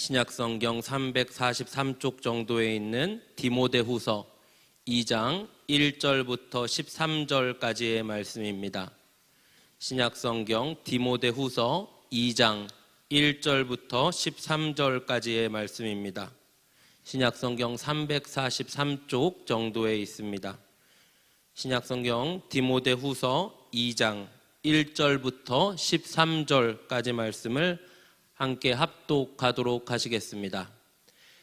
신약성경 343쪽 정도에 있는 디모데후서 2장 1절부터 13절까지의 말씀입니다. 신약성경 디모데후서 2장 1절부터 13절까지의 말씀입니다. 신약성경 343쪽 정도에 있습니다. 신약성경 디모데후서 2장 1절부터 13절까지 말씀을 함께 합독하도록 하시겠습니다.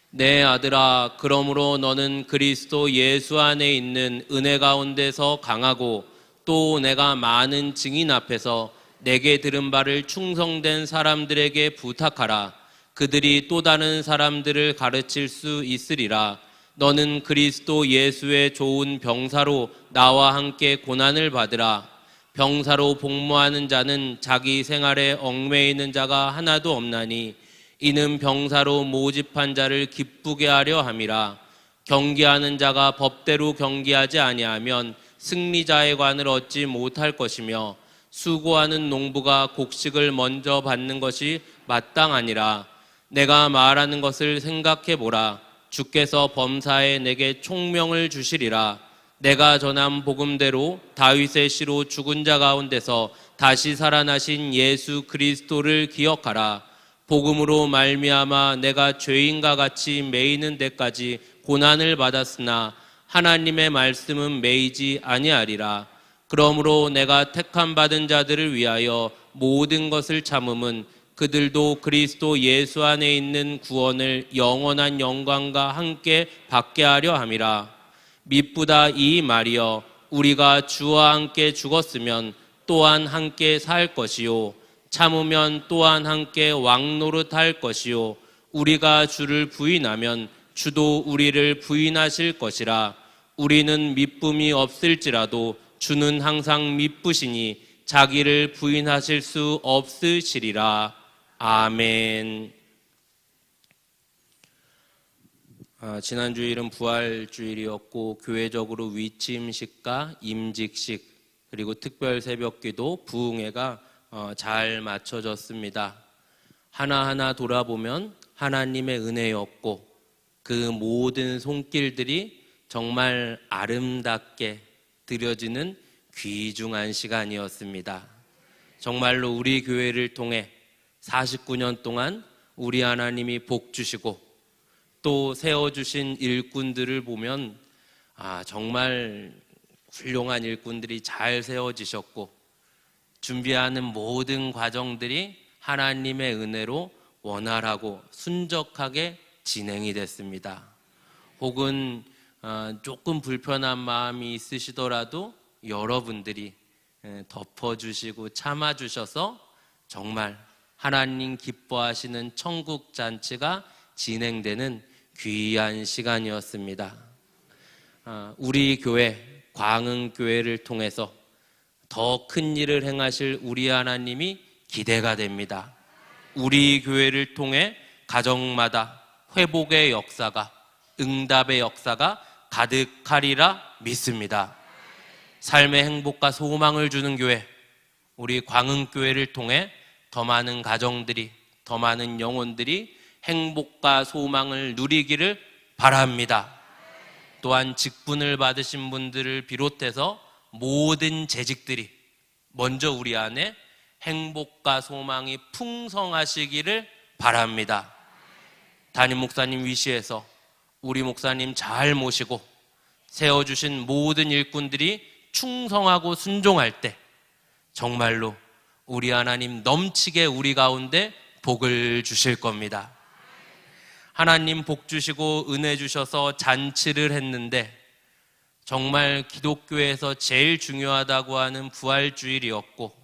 내 아들아, 그러므로 너는 그리스도 예수 안에 있는 은혜 가운데서 강하고 또 내가 많은 증인 앞에서 내게 들은 바를 충성된 사람들에게 부탁하라. 그들이 또 다른 사람들을 가르칠 수 있으리라. 너는 그리스도 예수의 좋은 병사로 나와 함께 고난을 받으라. 병사로 복무하는 자는 자기 생활에 얽매이는 자가 하나도 없나니 이는 병사로 모집한 자를 기쁘게 하려 함이라. 경기하는 자가 법대로 경기하지 아니하면 승리자의 관을 얻지 못할 것이며 수고하는 농부가 곡식을 먼저 받는 것이 마땅하니라. 내가 말하는 것을 생각해 보라. 주께서 범사에 내게 총명을 주시리라. 내가 전한 복음대로 다윗의 씨로 죽은 자 가운데서 다시 살아나신 예수 그리스도를 기억하라. 복음으로 말미암아 내가 죄인과 같이 매이는 데까지 고난을 받았으나 하나님의 말씀은 매이지 아니하리라. 그러므로 내가 택함 받은 자들을 위하여 모든 것을 참음은 그들도 그리스도 예수 안에 있는 구원을 영원한 영광과 함께 받게 하려 함이라. 미쁘다 이 말이여, 우리가 주와 함께 죽었으면 또한 함께 살 것이요 참으면 또한 함께 왕노릇할 것이요 우리가 주를 부인하면 주도 우리를 부인하실 것이라. 우리는 미쁨이 없을지라도 주는 항상 미쁘시니 자기를 부인하실 수 없으시리라. 아멘. 지난 주일은 부활주일이었고 교회적으로 위침식과 임직식 그리고 특별 새벽기도 부흥회가 잘 맞춰졌습니다. 하나하나 돌아보면 하나님의 은혜였고 그 모든 손길들이 정말 아름답게 드려지는 귀중한 시간이었습니다. 정말로 우리 교회를 통해 49년 동안 우리 하나님이 복 주시고 또 세워주신 일꾼들을 보면 정말 훌륭한 일꾼들이 잘 세워지셨고 준비하는 모든 과정들이 하나님의 은혜로 원활하고 순적하게 진행이 됐습니다. 혹은 조금 불편한 마음이 있으시더라도 여러분들이 덮어주시고 참아주셔서 정말 하나님 기뻐하시는 천국 잔치가 진행되는 귀한 시간이었습니다. 우리 교회, 광흥교회를 통해서 더 큰 일을 행하실 우리 하나님이 기대가 됩니다. 우리 교회를 통해 가정마다 회복의 역사가, 응답의 역사가 가득하리라 믿습니다. 삶의 행복과 소망을 주는 교회, 우리 광흥교회를 통해 더 많은 가정들이, 더 많은 영혼들이 행복과 소망을 누리기를 바랍니다. 또한 직분을 받으신 분들을 비롯해서 모든 재직들이 먼저 우리 안에 행복과 소망이 풍성하시기를 바랍니다. 담임 목사님 위시해서 우리 목사님 잘 모시고 세워주신 모든 일꾼들이 충성하고 순종할 때 정말로 우리 하나님 넘치게 우리 가운데 복을 주실 겁니다. 하나님 복 주시고 은혜 주셔서 잔치를 했는데 정말 기독교에서 제일 중요하다고 하는 부활주일이었고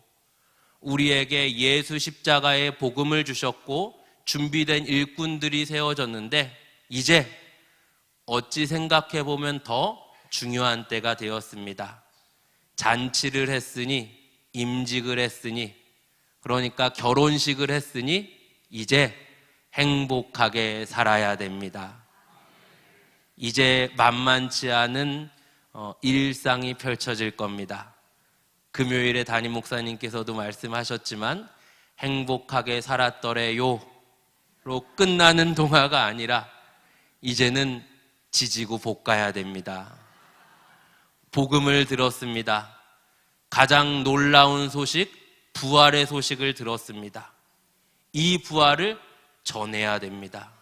우리에게 예수 십자가의 복음을 주셨고 준비된 일꾼들이 세워졌는데 이제 어찌 생각해보면 더 중요한 때가 되었습니다. 잔치를 했으니 임직을 했으니 그러니까 결혼식을 했으니 이제 행복하게 살아야 됩니다. 이제 만만치 않은 일상이 펼쳐질 겁니다. 금요일에 담임 목사님께서도 말씀하셨지만 행복하게 살았더래요. 끝나는 동화가 아니라 이제는 지지고 볶아야 됩니다. 복음을 들었습니다. 가장 놀라운 소식, 부활의 소식을 들었습니다. 이 부활을 전해야 됩니다.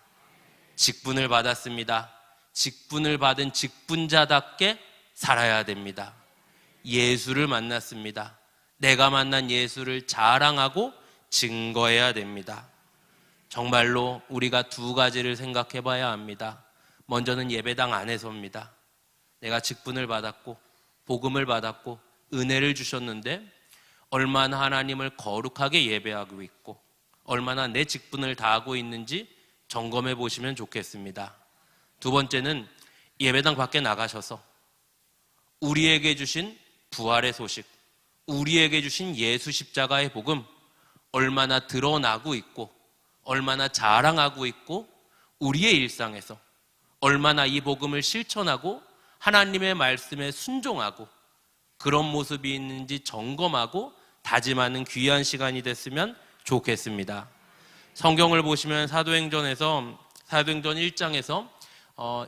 직분을 받았습니다. 직분을 받은 직분자답게 살아야 됩니다. 예수를 만났습니다. 내가 만난 예수를 자랑하고 증거해야 됩니다. 정말로 우리가 두 가지를 생각해 봐야 합니다. 먼저는 예배당 안에서입니다. 내가 직분을 받았고 복음을 받았고 은혜를 주셨는데 얼마나 하나님을 거룩하게 예배하고 있고 얼마나 내 직분을 다하고 있는지 점검해 보시면 좋겠습니다. 두 번째는 예배당 밖에 나가셔서 우리에게 주신 부활의 소식, 우리에게 주신 예수 십자가의 복음 얼마나 드러나고 있고 얼마나 자랑하고 있고 우리의 일상에서 얼마나 이 복음을 실천하고 하나님의 말씀에 순종하고 그런 모습이 있는지 점검하고 다짐하는 귀한 시간이 됐으면 좋겠습니다. 성경을 보시면 사도행전 1장에서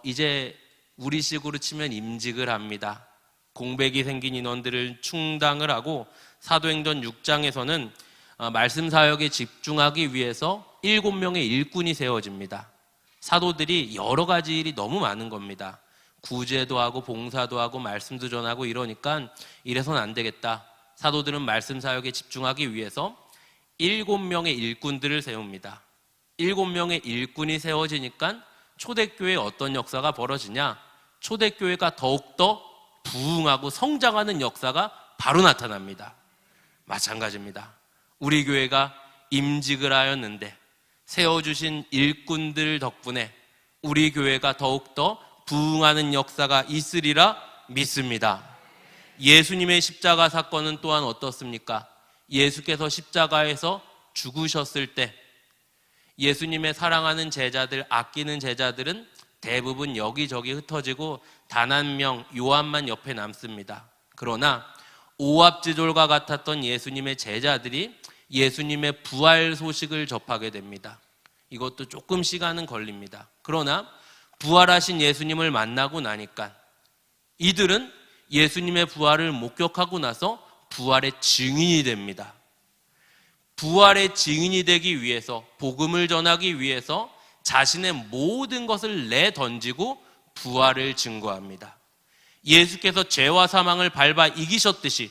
이제 우리식으로 치면 임직을 합니다. 공백이 생긴 인원들을 충당을 하고 사도행전 6장에서는 말씀 사역에 집중하기 위해서 7명의 일꾼이 세워집니다. 사도들이 여러 가지 일이 너무 많은 겁니다. 구제도 하고 봉사도 하고 말씀도 전하고 이러니까 이래서는 안 되겠다. 사도들은 말씀 사역에 집중하기 위해서 7명의 일꾼들을 세웁니다. 7명의 일꾼이 세워지니까 초대교회에 어떤 역사가 벌어지냐? 초대교회가 더욱더 부흥하고 성장하는 역사가 바로 나타납니다. 마찬가지입니다. 우리 교회가 임직을 하였는데 세워주신 일꾼들 덕분에 우리 교회가 더욱더 부흥하는 역사가 있으리라 믿습니다. 예수님의 십자가 사건은 또한 어떻습니까? 예수께서 십자가에서 죽으셨을 때 예수님의 사랑하는 제자들, 아끼는 제자들은 대부분 여기저기 흩어지고 단 한 명 요한만 옆에 남습니다. 그러나 오합지졸과 같았던 예수님의 제자들이 예수님의 부활 소식을 접하게 됩니다. 이것도 조금 시간은 걸립니다. 그러나 부활하신 예수님을 만나고 나니까 이들은 예수님의 부활을 목격하고 나서 부활의 증인이 됩니다. 부활의 증인이 되기 위해서, 복음을 전하기 위해서 자신의 모든 것을 내던지고 부활을 증거합니다. 예수께서 죄와 사망을 밟아 이기셨듯이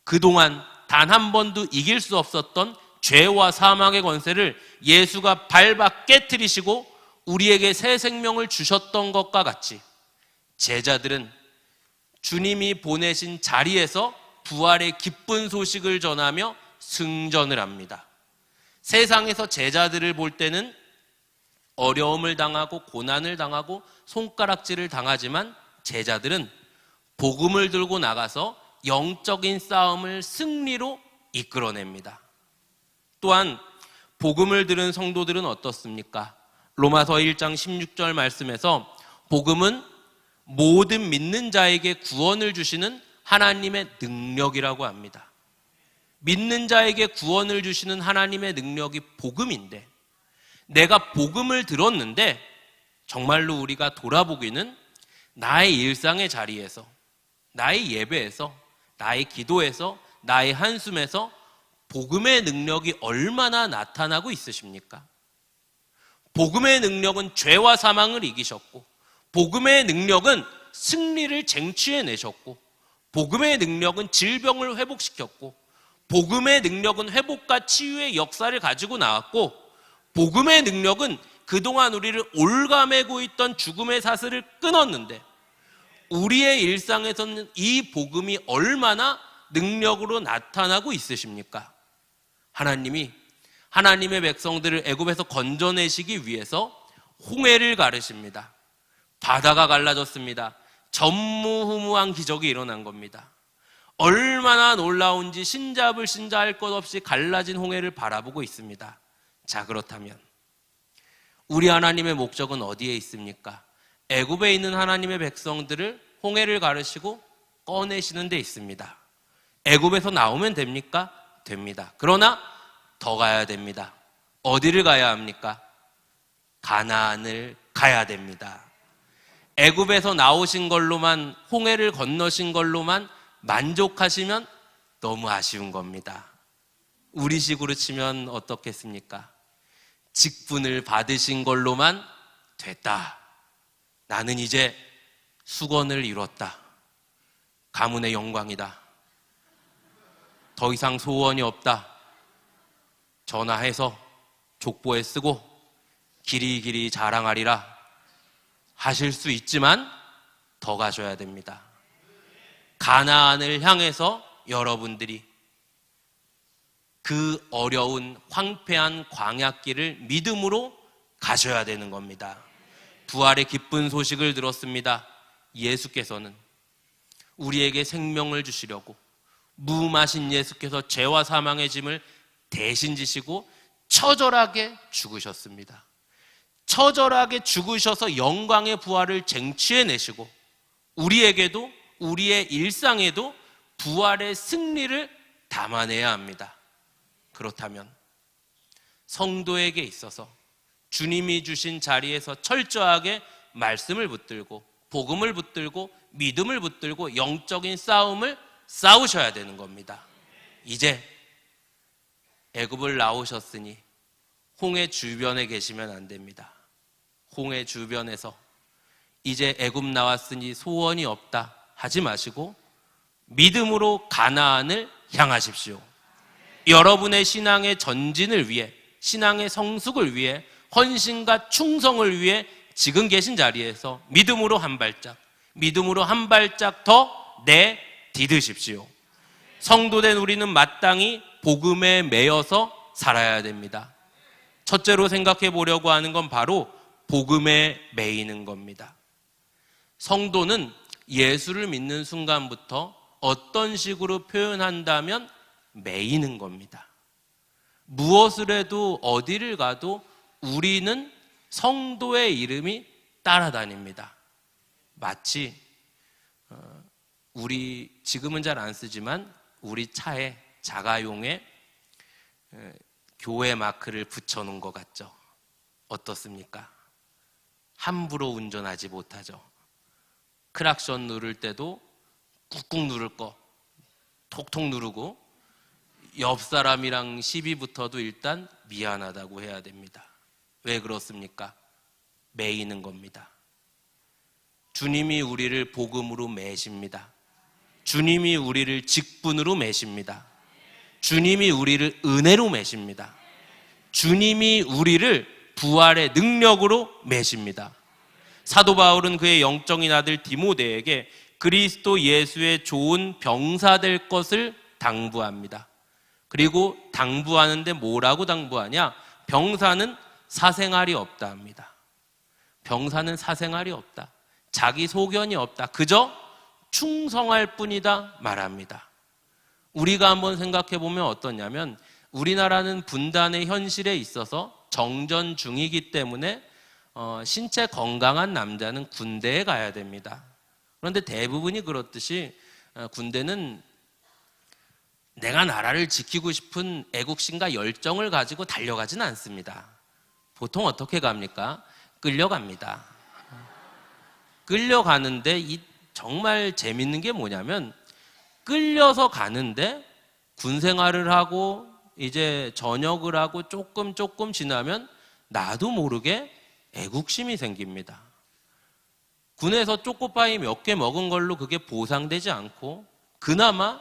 그동안 단 한 번도 이길 수 없었던 죄와 사망의 권세를 예수가 밟아 깨트리시고 우리에게 새 생명을 주셨던 것과 같이 제자들은 주님이 보내신 자리에서 부활의 기쁜 소식을 전하며 승전을 합니다. 세상에서 제자들을 볼 때는 어려움을 당하고 고난을 당하고 손가락질을 당하지만 제자들은 복음을 들고 나가서 영적인 싸움을 승리로 이끌어냅니다. 또한 복음을 들은 성도들은 어떻습니까? 로마서 1장 16절 말씀에서 복음은 모든 믿는 자에게 구원을 주시는 하나님의 능력이라고 합니다. 믿는 자에게 구원을 주시는 하나님의 능력이 복음인데 내가 복음을 들었는데 정말로 우리가 돌아보기는 나의 일상의 자리에서, 나의 예배에서, 나의 기도에서, 나의 한숨에서 복음의 능력이 얼마나 나타나고 있으십니까? 복음의 능력은 죄와 사망을 이기셨고 복음의 능력은 승리를 쟁취해내셨고 복음의 능력은 질병을 회복시켰고 복음의 능력은 회복과 치유의 역사를 가지고 나왔고 복음의 능력은 그동안 우리를 올가매고 있던 죽음의 사슬을 끊었는데 우리의 일상에서는 이 복음이 얼마나 능력으로 나타나고 있으십니까? 하나님이 하나님의 백성들을 애굽에서 건져내시기 위해서 홍해를 가르십니다. 바다가 갈라졌습니다. 전무후무한 기적이 일어난 겁니다. 얼마나 놀라운지 신잡을 신자할 것 없이 갈라진 홍해를 바라보고 있습니다. 자, 그렇다면 우리 하나님의 목적은 어디에 있습니까? 애굽에 있는 하나님의 백성들을 홍해를 가르시고 꺼내시는 데 있습니다. 애굽에서 나오면 됩니까? 됩니다. 그러나 더 가야 됩니다. 어디를 가야 합니까? 가나안을 가야 됩니다. 애굽에서 나오신 걸로만, 홍해를 건너신 걸로만 만족하시면 너무 아쉬운 겁니다. 우리식으로 치면 어떻겠습니까? 직분을 받으신 걸로만 됐다. 나는 이제 수건을 이뤘다. 가문의 영광이다. 더 이상 소원이 없다. 전화해서 족보에 쓰고 길이길이 자랑하리라 하실 수 있지만 더 가셔야 됩니다. 가나안을 향해서 여러분들이 그 어려운 황폐한 광야길을 믿음으로 가셔야 되는 겁니다. 부활의 기쁜 소식을 들었습니다. 예수께서는 우리에게 생명을 주시려고 무마신 예수께서 죄와 사망의 짐을 대신 지시고 처절하게 죽으셨습니다. 처절하게 죽으셔서 영광의 부활을 쟁취해내시고 우리에게도, 우리의 일상에도 부활의 승리를 담아내야 합니다. 그렇다면 성도에게 있어서 주님이 주신 자리에서 철저하게 말씀을 붙들고 복음을 붙들고 믿음을 붙들고 영적인 싸움을 싸우셔야 되는 겁니다. 이제 애굽을 나오셨으니 홍해 주변에 계시면 안 됩니다. 홍해 주변에서 이제 애굽 나왔으니 소원이 없다 하지 마시고 믿음으로 가나안을 향하십시오. 여러분의 신앙의 전진을 위해, 신앙의 성숙을 위해, 헌신과 충성을 위해 지금 계신 자리에서 믿음으로 한 발짝 더 내디드십시오. 성도된 우리는 마땅히 복음에 매여서 살아야 됩니다. 첫째로 생각해 보려고 하는 건 바로 복음에 매이는 겁니다. 성도는 예수를 믿는 순간부터 어떤 식으로 표현한다면 매이는 겁니다. 무엇을 해도 어디를 가도 우리는 성도의 이름이 따라다닙니다. 마치 우리 지금은 잘 안 쓰지만 우리 차에 자가용에 교회 마크를 붙여놓은 것 같죠? 어떻습니까? 함부로 운전하지 못하죠. 크락션 누를 때도 꾹꾹 누를 거 톡톡 누르고 옆 사람이랑 시비 붙어도 일단 미안하다고 해야 됩니다. 왜 그렇습니까? 매이는 겁니다. 주님이 우리를 복음으로 매십니다. 주님이 우리를 직분으로 매십니다. 주님이 우리를 은혜로 매십니다. 주님이 우리를 부활의 능력으로 매십니다. 사도 바울은 그의 영적인 아들 디모데에게 그리스도 예수의 좋은 병사 될 것을 당부합니다. 그리고 당부하는데 뭐라고 당부하냐? 병사는 사생활이 없다 합니다. 병사는 사생활이 없다. 자기 소견이 없다. 그저 충성할 뿐이다 말합니다. 우리가 한번 생각해 보면 어떠냐면 우리나라는 분단의 현실에 있어서 정전 중이기 때문에 신체 건강한 남자는 군대에 가야 됩니다. 그런데 대부분이 그렇듯이 군대는 내가 나라를 지키고 싶은 애국심과 열정을 가지고 달려가진 않습니다. 보통 어떻게 갑니까? 끌려갑니다. 끌려가는데 정말 재밌는 게 뭐냐면 끌려서 가는데 군 생활을 하고 이제 전역을 하고 조금 지나면 나도 모르게 애국심이 생깁니다. 군에서 초코파이 몇 개 먹은 걸로 그게 보상되지 않고 그나마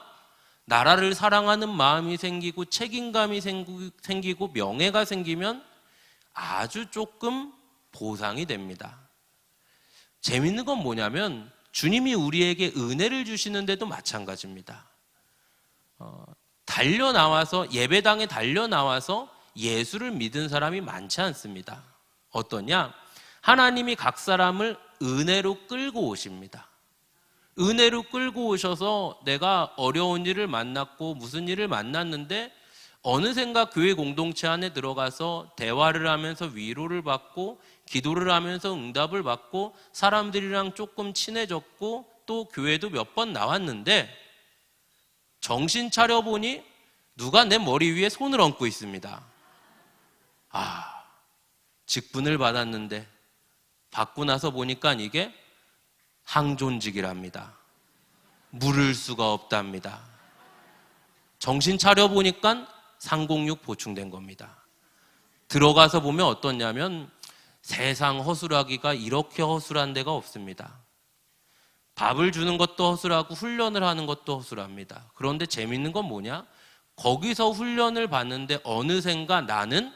나라를 사랑하는 마음이 생기고 책임감이 생기고 명예가 생기면 아주 조금 보상이 됩니다. 재밌는 건 뭐냐면 주님이 우리에게 은혜를 주시는데도 마찬가지입니다. 달려나와서 예배당에 달려나와서 예수를 믿은 사람이 많지 않습니다. 어떠냐? 하나님이 각 사람을 은혜로 끌고 오십니다. 은혜로 끌고 오셔서 내가 어려운 일을 만났고 무슨 일을 만났는데 어느샌가 교회 공동체 안에 들어가서 대화를 하면서 위로를 받고 기도를 하면서 응답을 받고 사람들이랑 조금 친해졌고 또 교회도 몇 번 나왔는데 정신 차려보니 누가 내 머리 위에 손을 얹고 있습니다. 직분을 받았는데 받고 나서 보니까 이게 항존직이랍니다. 물을 수가 없답니다. 정신 차려 보니까 상공육 보충된 겁니다. 들어가서 보면 어떻냐면 세상 허술하기가 이렇게 허술한 데가 없습니다. 밥을 주는 것도 허술하고 훈련을 하는 것도 허술합니다. 그런데 재밌는 건 뭐냐? 거기서 훈련을 받는데 어느샌가 나는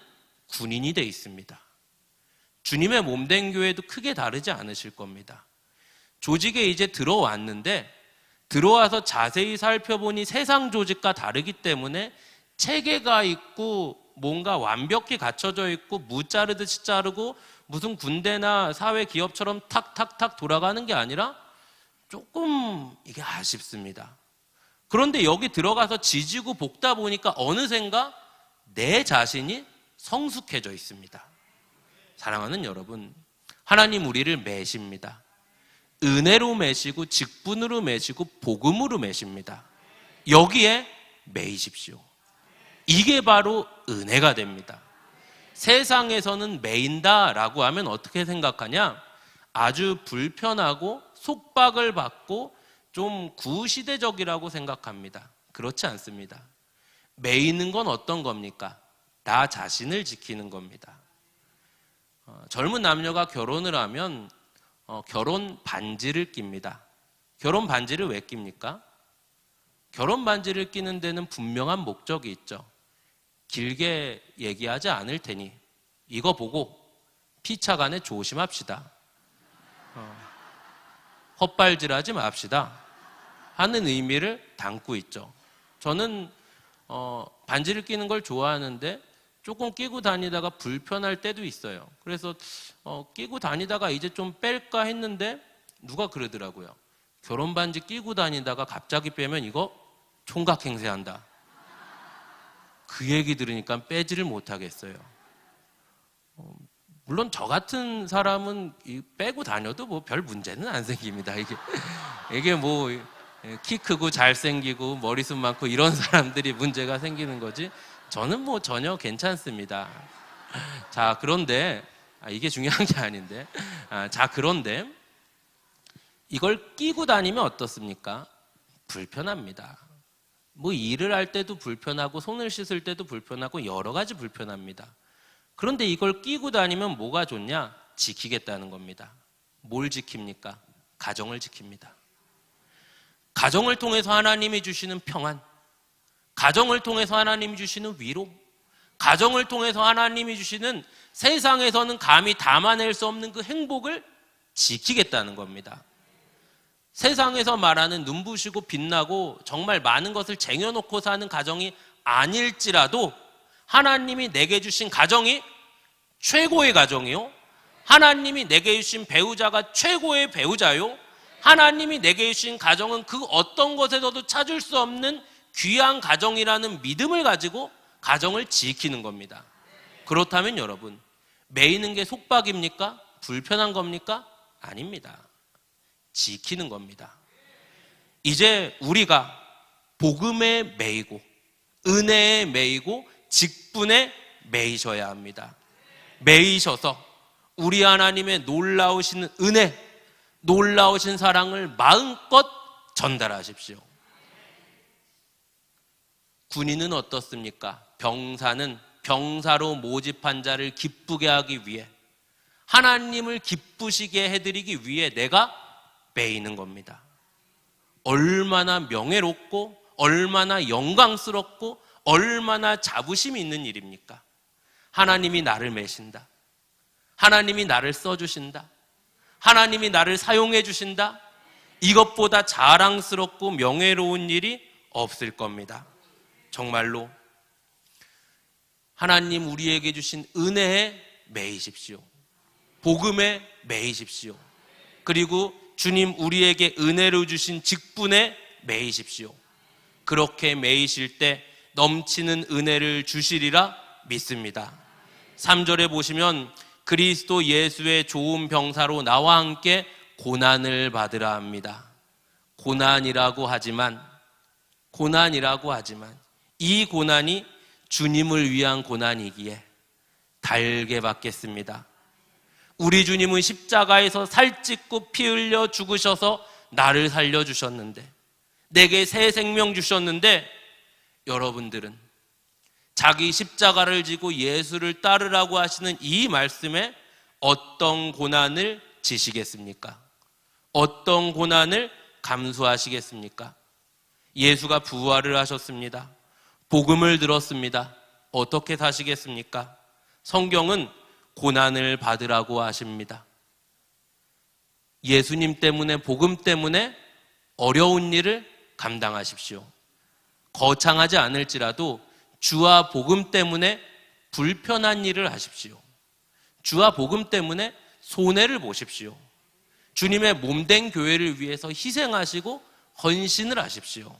군인이 돼 있습니다. 주님의 몸된 교회도 크게 다르지 않으실 겁니다. 조직에 이제 들어왔는데 들어와서 자세히 살펴보니 세상 조직과 다르기 때문에 체계가 있고 뭔가 완벽히 갖춰져 있고 무 자르듯이 자르고 무슨 군대나 사회 기업처럼 탁탁탁 돌아가는 게 아니라 조금 이게 아쉽습니다. 그런데 여기 들어가서 지지고 볶다 보니까 어느샌가 내 자신이 성숙해져 있습니다. 사랑하는 여러분, 하나님 우리를 매십니다. 은혜로 매시고 직분으로 매시고 복음으로 매십니다. 여기에 매이십시오. 이게 바로 은혜가 됩니다. 세상에서는 매인다라고 하면 어떻게 생각하냐? 아주 불편하고 속박을 받고 좀 구시대적이라고 생각합니다. 그렇지 않습니다. 매이는 건 어떤 겁니까? 나 자신을 지키는 겁니다. 젊은 남녀가 결혼을 하면 결혼 반지를 낍니다. 결혼 반지를 왜 낍니까? 결혼 반지를 끼는 데는 분명한 목적이 있죠. 길게 얘기하지 않을 테니 이거 보고 피차간에 조심합시다. 헛발질하지 맙시다 하는 의미를 담고 있죠. 저는 반지를 끼는 걸 좋아하는데 조금 끼고 다니다가 불편할 때도 있어요. 그래서 끼고 다니다가 이제 좀 뺄까 했는데 누가 그러더라고요. 결혼 반지 끼고 다니다가 갑자기 빼면 이거 총각 행세한다. 그 얘기 들으니까 빼지를 못하겠어요. 물론 저 같은 사람은 빼고 다녀도 뭐 별 문제는 안 생깁니다. 이게 뭐 키 크고 잘생기고 머리숱 많고 이런 사람들이 문제가 생기는 거지 저는 뭐 전혀 괜찮습니다. 자, 그런데 이게 중요한 게 아닌데 자, 그런데 이걸 끼고 다니면 어떻습니까? 불편합니다. 뭐 일을 할 때도 불편하고 손을 씻을 때도 불편하고 여러 가지 불편합니다. 그런데 이걸 끼고 다니면 뭐가 좋냐? 지키겠다는 겁니다. 뭘 지킵니까? 가정을 지킵니다. 가정을 통해서 하나님이 주시는 평안, 가정을 통해서 하나님이 주시는 위로, 가정을 통해서 하나님이 주시는 세상에서는 감히 담아낼 수 없는 그 행복을 지키겠다는 겁니다. 세상에서 말하는 눈부시고 빛나고 정말 많은 것을 쟁여놓고 사는 가정이 아닐지라도 하나님이 내게 주신 가정이 최고의 가정이요, 하나님이 내게 주신 배우자가 최고의 배우자요, 하나님이 내게 주신 가정은 그 어떤 것에서도 찾을 수 없는 귀한 가정이라는 믿음을 가지고 가정을 지키는 겁니다. 그렇다면 여러분, 매이는 게 속박입니까? 불편한 겁니까? 아닙니다. 지키는 겁니다. 이제 우리가 복음에 매이고 은혜에 매이고 직분에 매이셔야 합니다. 매이셔서 우리 하나님의 놀라우신 은혜, 놀라우신 사랑을 마음껏 전달하십시오. 군인은 어떻습니까? 병사는 병사로 모집한 자를 기쁘게 하기 위해, 하나님을 기쁘시게 해드리기 위해 내가 매이는 겁니다. 얼마나 명예롭고 얼마나 영광스럽고 얼마나 자부심이 있는 일입니까? 하나님이 나를 매신다, 하나님이 나를 써주신다, 하나님이 나를 사용해 주신다. 이것보다 자랑스럽고 명예로운 일이 없을 겁니다. 정말로 하나님 우리에게 주신 은혜에 매이십시오. 복음에 매이십시오. 그리고 주님 우리에게 은혜로 주신 직분에 매이십시오. 그렇게 매이실 때 넘치는 은혜를 주시리라 믿습니다. 3절에 보시면 그리스도 예수의 좋은 병사로 나와 함께 고난을 받으라 합니다. 고난이라고 하지만 이 고난이 주님을 위한 고난이기에 달게 받겠습니다. 우리 주님은 십자가에서 살찢고 피 흘려 죽으셔서 나를 살려주셨는데, 내게 새 생명 주셨는데, 여러분들은 자기 십자가를 지고 예수를 따르라고 하시는 이 말씀에 어떤 고난을 지시겠습니까? 어떤 고난을 감수하시겠습니까? 예수가 부활을 하셨습니다. 복음을 들었습니다. 어떻게 사시겠습니까? 성경은 고난을 받으라고 하십니다. 예수님 때문에, 복음 때문에 어려운 일을 감당하십시오. 거창하지 않을지라도 주와 복음 때문에 불편한 일을 하십시오. 주와 복음 때문에 손해를 보십시오. 주님의 몸된 교회를 위해서 희생하시고 헌신을 하십시오.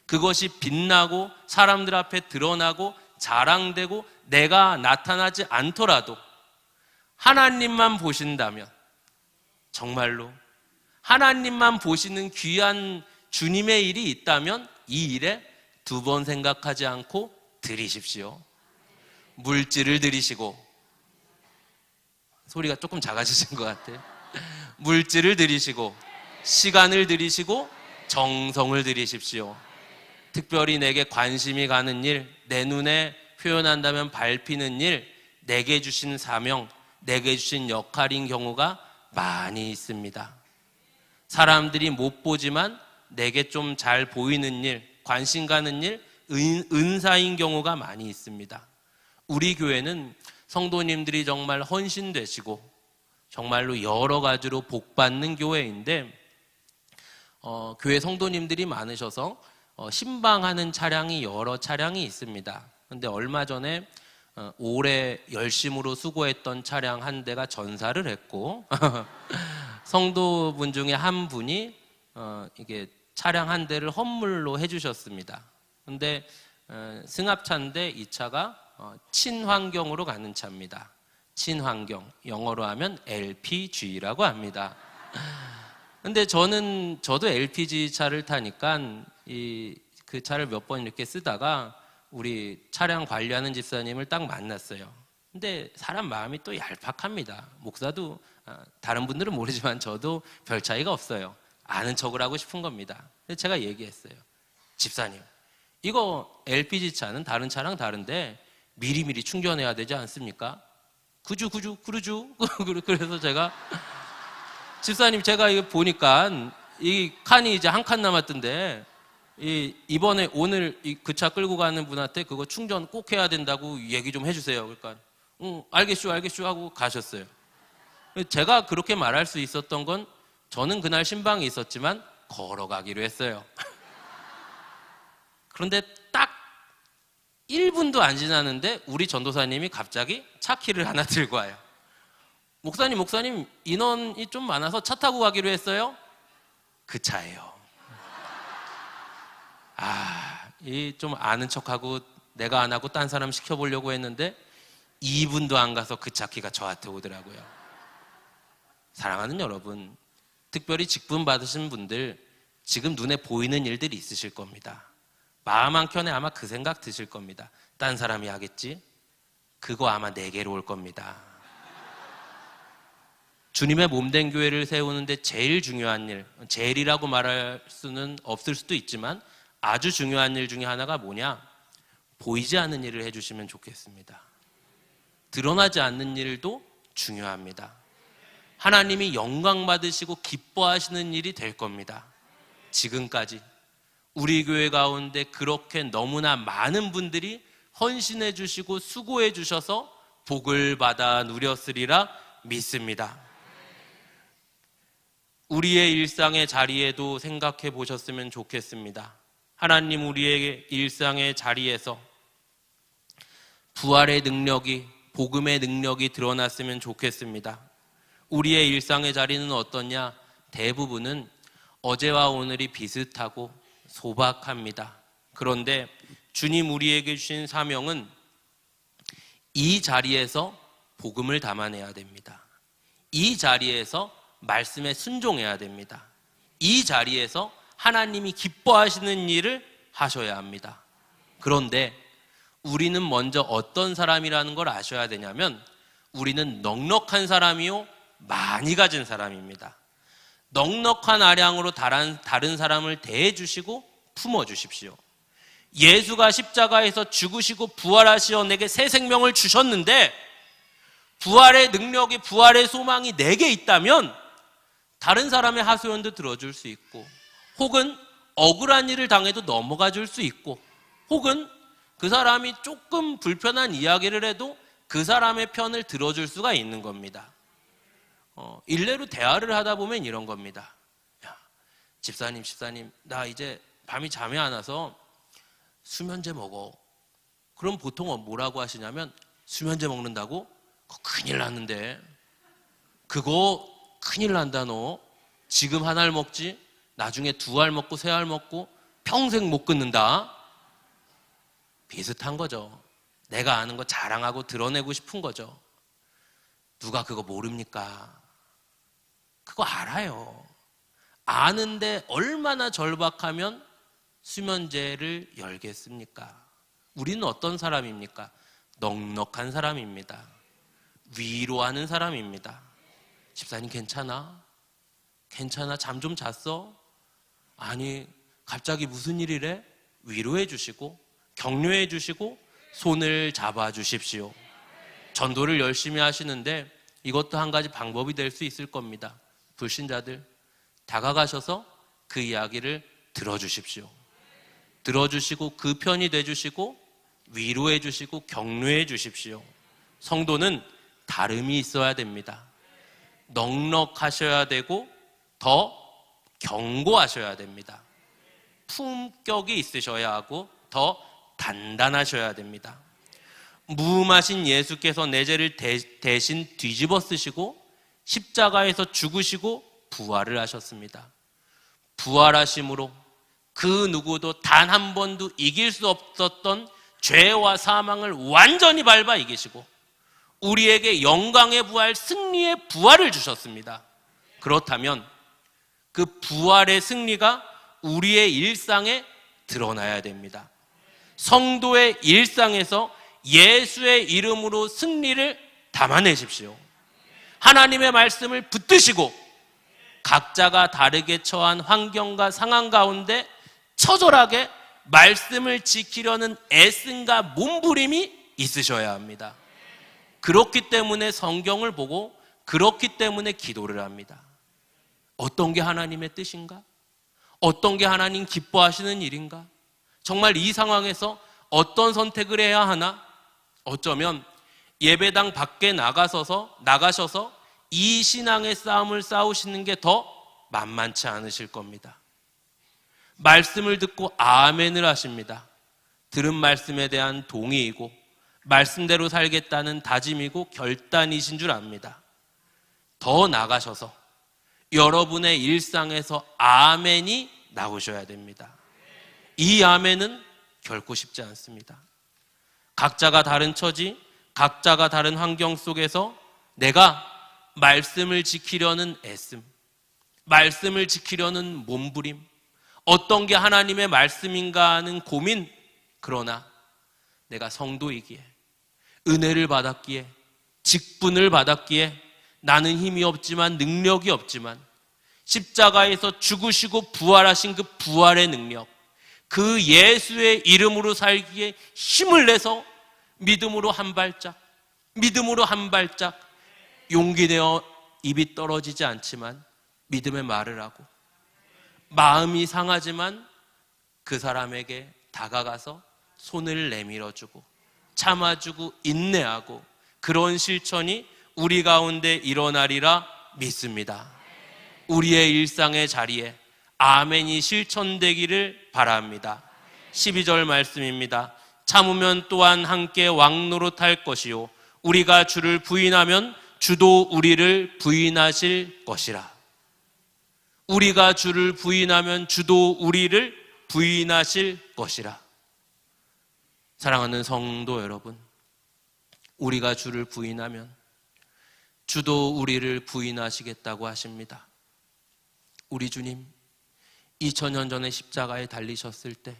그것이 빛나고 사람들 앞에 드러나고 자랑되고 내가 나타나지 않더라도 하나님만 보신다면, 정말로 하나님만 보시는 귀한 주님의 일이 있다면 이 일에 두 번 생각하지 않고 드리십시오. 물질을 드리시고, 소리가 조금 작아지신 것 같아요. 물질을 드리시고, 시간을 드리시고, 정성을 드리십시오. 특별히 내게 관심이 가는 일, 내 눈에 표현한다면 밟히는 일, 내게 주신 사명, 내게 주신 역할인 경우가 많이 있습니다. 사람들이 못 보지만 내게 좀 잘 보이는 일, 관심 가는 일, 은사인 경우가 많이 있습니다. 우리 교회는 성도님들이 정말 헌신되시고 정말로 여러 가지로 복받는 교회인데, 교회 성도님들이 많으셔서 신방하는 차량이 여러 차량이 있습니다. 그런데 얼마 전에 오래 열심으로 수고했던 차량 한 대가 전사를 했고 성도분 중에 한 분이 이게 차량 한 대를 헌물로 해주셨습니다. 그런데 승합차인데 이 차가 친환경으로 가는 차입니다. 친환경, 영어로 하면 LPG라고 합니다. 근데 저도 LPG 차를 타니까 그 차를 몇 번 이렇게 쓰다가 우리 차량 관리하는 집사님을 딱 만났어요. 근데 사람 마음이 또 얄팍합니다. 목사도 다른 분들은 모르지만 저도 별 차이가 없어요. 아는 척을 하고 싶은 겁니다. 그래서 제가 얘기했어요. 집사님, 이거 LPG 차는 다른 차랑 다른데 미리미리 충전해야 되지 않습니까? 그죠. 그래서 제가 집사님, 제가 이거 보니까 이 칸이 이제 한 칸 남았던데 이번에 오늘 그 차 끌고 가는 분한테 그거 충전 꼭 해야 된다고 얘기 좀 해주세요. 그러니까 알겠슈 하고 가셨어요. 제가 그렇게 말할 수 있었던 건 저는 그날 신방이 있었지만 걸어가기로 했어요. 그런데 딱 1분도 안 지났는데 우리 전도사님이 갑자기 차 키를 하나 들고 와요. 목사님, 인원이 좀 많아서 차 타고 가기로 했어요? 그 차예요. 이 좀 아는 척하고 내가 안 하고 딴 사람 시켜보려고 했는데 2분도 안 가서 그 차 키가 저한테 오더라고요. 사랑하는 여러분, 특별히 직분 받으신 분들 지금 눈에 보이는 일들이 있으실 겁니다. 마음 한켠에 아마 그 생각 드실 겁니다. 딴 사람이 하겠지? 그거 아마 내게로 올 겁니다. 주님의 몸된 교회를 세우는데 제일 중요한 일, 제일이라고 말할 수는 없을 수도 있지만 아주 중요한 일 중에 하나가 뭐냐? 보이지 않는 일을 해주시면 좋겠습니다. 드러나지 않는 일도 중요합니다. 하나님이 영광 받으시고 기뻐하시는 일이 될 겁니다. 지금까지 우리 교회 가운데 그렇게 너무나 많은 분들이 헌신해 주시고 수고해 주셔서 복을 받아 누렸으리라 믿습니다. 우리의 일상의 자리에도 생각해 보셨으면 좋겠습니다. 하나님, 우리의 일상의 자리에서 부활의 능력이, 복음의 능력이 드러났으면 좋겠습니다. 우리의 일상의 자리는 어떠냐? 대부분은 어제와 오늘이 비슷하고 소박합니다. 그런데 주님 우리에게 주신 사명은 이 자리에서 복음을 담아내야 됩니다. 이 자리에서 말씀에 순종해야 됩니다. 이 자리에서 하나님이 기뻐하시는 일을 하셔야 합니다. 그런데 우리는 먼저 어떤 사람이라는 걸 아셔야 되냐면 우리는 넉넉한 사람이요 많이 가진 사람입니다. 넉넉한 아량으로 다른 사람을 대해주시고 품어주십시오. 예수가 십자가에서 죽으시고 부활하시어 내게 새 생명을 주셨는데 부활의 능력이, 부활의 소망이 내게 있다면 다른 사람의 하소연도 들어줄 수 있고, 혹은 억울한 일을 당해도 넘어가 줄 수 있고, 혹은 그 사람이 조금 불편한 이야기를 해도 그 사람의 편을 들어줄 수가 있는 겁니다. 일례로 대화를 하다 보면 이런 겁니다. 야, 집사님, 나 이제 밤이 잠이 안 와서 수면제 먹어. 그럼 보통 뭐라고 하시냐면, 수면제 먹는다고? 그거 큰일 났는데. 그거 큰일 난다 너. 지금 한 알 먹지 나중에 2알 먹고 3알 먹고 평생 못 끊는다. 비슷한 거죠. 내가 아는 거 자랑하고 드러내고 싶은 거죠. 누가 그거 모릅니까? 그거 알아요. 아는데 얼마나 절박하면 수면제를 열겠습니까? 우리는 어떤 사람입니까? 넉넉한 사람입니다. 위로하는 사람입니다. 집사님 괜찮아? 괜찮아? 잠 좀 잤어? 아니 갑자기 무슨 일이래? 위로해 주시고 격려해 주시고 손을 잡아 주십시오. 전도를 열심히 하시는데 이것도 한 가지 방법이 될 수 있을 겁니다. 불신자들 다가가셔서 그 이야기를 들어주십시오. 들어주시고 그 편이 돼주시고 위로해 주시고 격려해 주십시오. 성도는 다름이 있어야 됩니다. 넉넉하셔야 되고 더 견고하셔야 됩니다. 품격이 있으셔야 하고 더 단단하셔야 됩니다. 무음하신 예수께서 내 죄를 대신 뒤집어 쓰시고 십자가에서 죽으시고 부활을 하셨습니다. 부활하심으로 그 누구도 단 한 번도 이길 수 없었던 죄와 사망을 완전히 밟아 이기시고 우리에게 영광의 부활, 승리의 부활을 주셨습니다. 그렇다면 그 부활의 승리가 우리의 일상에 드러나야 됩니다. 성도의 일상에서 예수의 이름으로 승리를 담아내십시오. 하나님의 말씀을 붙드시고 각자가 다르게 처한 환경과 상황 가운데 처절하게 말씀을 지키려는 애씀과 몸부림이 있으셔야 합니다. 그렇기 때문에 성경을 보고 그렇기 때문에 기도를 합니다. 어떤 게 하나님의 뜻인가? 어떤 게 하나님 기뻐하시는 일인가? 정말 이 상황에서 어떤 선택을 해야 하나? 어쩌면 예배당 밖에 나가셔서 이 신앙의 싸움을 싸우시는 게 더 만만치 않으실 겁니다. 말씀을 듣고 아멘을 하십니다. 들은 말씀에 대한 동의이고 말씀대로 살겠다는 다짐이고 결단이신 줄 압니다. 더 나가셔서 여러분의 일상에서 아멘이 나오셔야 됩니다. 이 아멘은 결코 쉽지 않습니다. 각자가 다른 처지, 각자가 다른 환경 속에서 내가 말씀을 지키려는 애씀, 말씀을 지키려는 몸부림, 어떤 게 하나님의 말씀인가 하는 고민, 그러나 내가 성도이기에, 은혜를 받았기에, 직분을 받았기에 나는 힘이 없지만 능력이 없지만 십자가에서 죽으시고 부활하신 그 부활의 능력, 그 예수의 이름으로 살기에 힘을 내서 믿음으로 한 발짝 용기 내어 입이 떨어지지 않지만 믿음의 말을 하고 마음이 상하지만 그 사람에게 다가가서 손을 내밀어주고 참아주고 인내하고 그런 실천이 우리 가운데 일어나리라 믿습니다. 우리의 일상의 자리에 아멘이 실천되기를 바랍니다. 12절 말씀입니다. 참으면 또한 함께 왕노릇할 것이요 우리가 주를 부인하면 주도 우리를 부인하실 것이라. 우리가 주를 부인하면 주도 우리를 부인하실 것이라. 사랑하는 성도 여러분, 우리가 주를 부인하면 주도 우리를 부인하시겠다고 하십니다. 우리 주님 2000년 전에 십자가에 달리셨을 때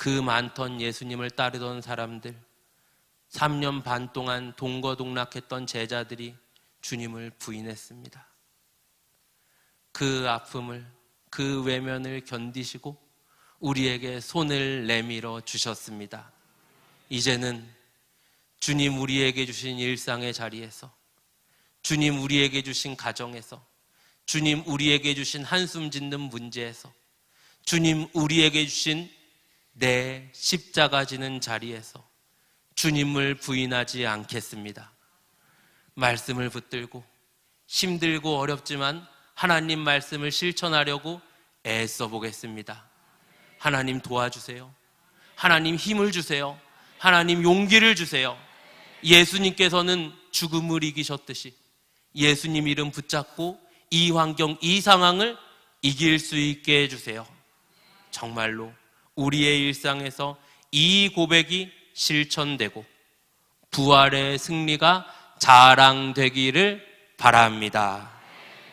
그 많던 예수님을 따르던 사람들, 3년 반 동안 동거동락했던 제자들이 주님을 부인했습니다. 그 아픔을, 그 외면을 견디시고 우리에게 손을 내밀어 주셨습니다. 이제는 주님 우리에게 주신 일상의 자리에서, 주님 우리에게 주신 가정에서, 주님 우리에게 주신 한숨 짓는 문제에서, 주님 우리에게 주신 내 십자가 지는 자리에서 주님을 부인하지 않겠습니다. 말씀을 붙들고 힘들고 어렵지만 하나님 말씀을 실천하려고 애써 보겠습니다. 하나님 도와주세요. 하나님 힘을 주세요. 하나님 용기를 주세요. 예수님께서는 죽음을 이기셨듯이 예수님 이름 붙잡고 이 환경, 이 상황을 이길 수 있게 해주세요. 정말로 우리의 일상에서 이 고백이 실천되고 부활의 승리가 자랑되기를 바랍니다.